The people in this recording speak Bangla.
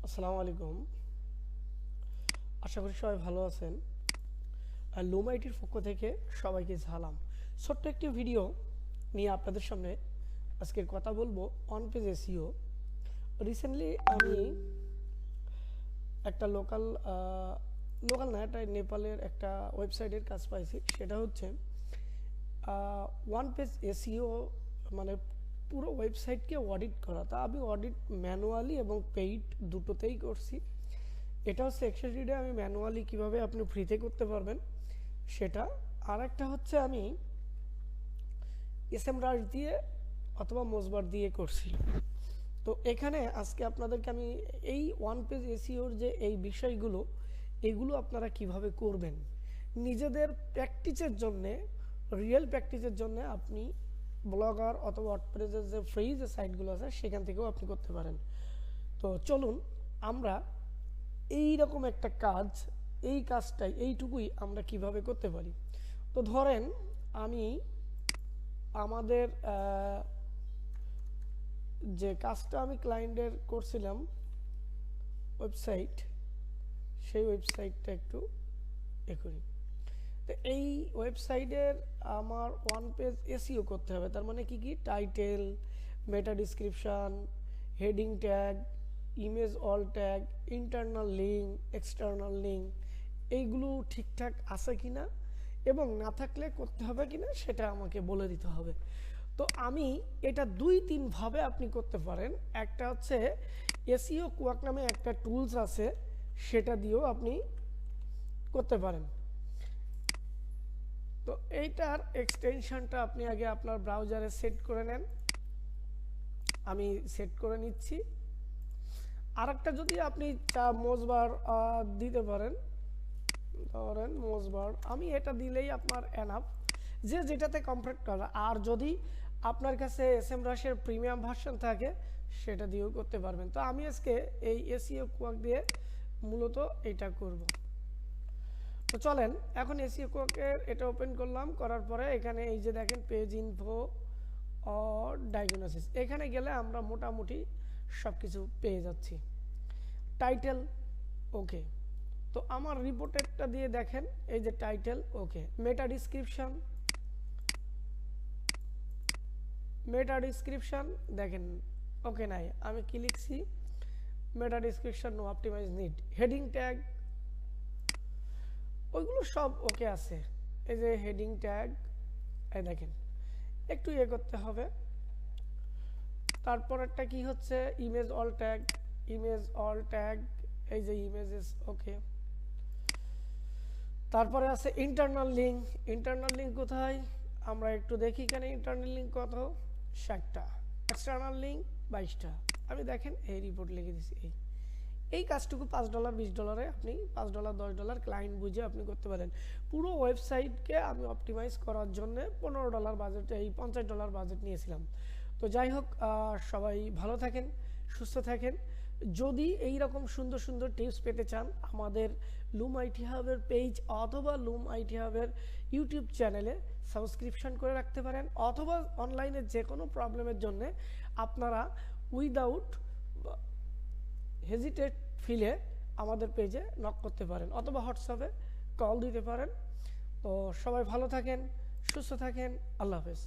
আসসালামু আলাইকুম। আশা করি সবাই ভালো আছেন। আর লুম আইটির পক্ষ থেকে সবাইকে সালাম। ছোট্ট একটি ভিডিও নিয়ে আপনাদের সামনে আজকের কথা বলবো অন পেজ এসইও। রিসেন্টলি আমি একটা লোকাল না, এটা নেপালের একটা ওয়েবসাইটের কাজ পাইছি। সেটা হচ্ছে ওয়ান পেজ এসইও, মানে পুরো ওয়েবসাইটকে অডিট করা। তা আমি অডিট ম্যানুয়ালি এবং পেইড দুটোতেই করছি। এটা হচ্ছে এক্সেসরিডে আমি ম্যানুয়ালি কিভাবে আপনি ফ্রিতে করতে পারবেন সেটা। আর একটা হচ্ছে আমি এসএমরাশ দিয়ে অথবা মোজবার দিয়ে করছি। তো এখানে আজকে আপনাদেরকে আমি এই ওয়ান পেজ এসইওর যে এই বিষয়গুলো, এগুলো আপনারা কিভাবে করবেন নিজেদের প্র্যাকটিসের জন্যে, রিয়েল প্র্যাকটিসের জন্য আপনি ব্লগার অথবা ওয়ার্ডপ্রেসের যে ফ্রি যে সাইটগুলো আছে সেখান থেকেও আপনি করতে পারেন। তো চলুন আমরা এই রকম একটা কাজ, এই কাজটাই এইটুকুই আমরা কিভাবে করতে পারি। তো ধরেন আমি আমাদের যে কাজটা আমি ক্লায়েন্টের করছিলাম ওয়েবসাইট, সেই ওয়েবসাইটটা একটু করি। তো এই ওয়েবসাইটের আমার ওয়ান পেজ এসইও করতে হবে। তার মানে কি কি, title, meta description, heading tag, image alt tag, internal link, external link, এইগুলো ঠিকঠাক আছে কিনা এবং না থাকলে করতে হবে কিনা সেটা আমাকে বলে দিতে হবে। তো আমি এটা 2-3 ভাবে আপনি করতে পারেন। একটা হচ্ছে এসইও কোয়াক নামে একটা টুলস আছে, সেটা দিয়েও আপনি করতে পারেন। তো এইটার এক্সটেনশনটা আপনি আগে আপনার ব্রাউজারে সেট করে নেন। আমি সেট করে নিচ্ছি। আরেকটা যদি আপনি মোজবার দিতে পারেন, ধরেন মোজবার, আমি এটা দিলেই আপনার এনাফ, যে যেটাতে কমফর্ট করে। আর যদি আপনার কাছে এসএমরাশের প্রিমিয়াম ভার্সন থাকে সেটা দিয়েও করতে পারবেন। তো আমি আজকে এই এসইও কোয়াক দিয়ে মূলত এটা করব। তো চলেন এখন এসইও কোয়াকের এটা ওপেন করলাম। করার পরে এখানে এই যে দেখেন পেজ ইনফো অর ডায়াগনোসিস, এখানে গেলে আমরা মোটামুটি সব কিছু পেয়ে যাচ্ছি। টাইটেল ওকে, তো আমার রিপোর্টেরটা দিয়ে দেখেন এই যে টাইটেল ওকে, মেটা ডিসক্রিপশন দেখেন ওকে নাই। আমি কি লিখছি, meta description no optimize need, heading tag ওইগুলো সব ওকে আছে। এই যে হেডিং ট্যাগ এই দেখেন একটু করতে হবে। তারপর একটা কি হচ্ছে ইমেজ অল ট্যাগ, এই যে ইমেজেস ওকে। তারপরে আছে ইন্টারনাল লিঙ্ক কোথায় আমরা একটু দেখি। এখানে ইন্টারনাল লিঙ্ক কত, 60টা, এক্সটার্নাল লিঙ্ক 22টা। আমি দেখেন এই রিপোর্ট লিখে দিছি। এই কাজটুকু $5 $20 আপনি $5 $10 ক্লায়েন্ট বুঝে আপনি করতে পারেন। পুরো ওয়েবসাইটকে আমি অপটিমাইজ করার জন্য $15 বাজেট, এই $50 বাজেট নিয়েছিলাম। তো যাই হোক, সবাই ভালো থাকেন, সুস্থ থাকেন। যদি এই রকম সুন্দর সুন্দর টিপস পেতে চান আমাদের লুম আইটি হাবের পেজ অথবা লুম আইটি হাবের ইউটিউব চ্যানেলে সাবস্ক্রিপশন করে রাখতে পারেন, অথবা অনলাইনে যে কোনো প্রবলেমের জন্য আপনারা উইদাউট হেজিটেট ফিলে আমাদের পেজে নক করতে পারেন, অথবা হোয়াটসঅ্যাপে কল দিতে পারেন। তো সবাই ভালো থাকেন, সুস্থ থাকেন, আল্লাহ হাফেজ।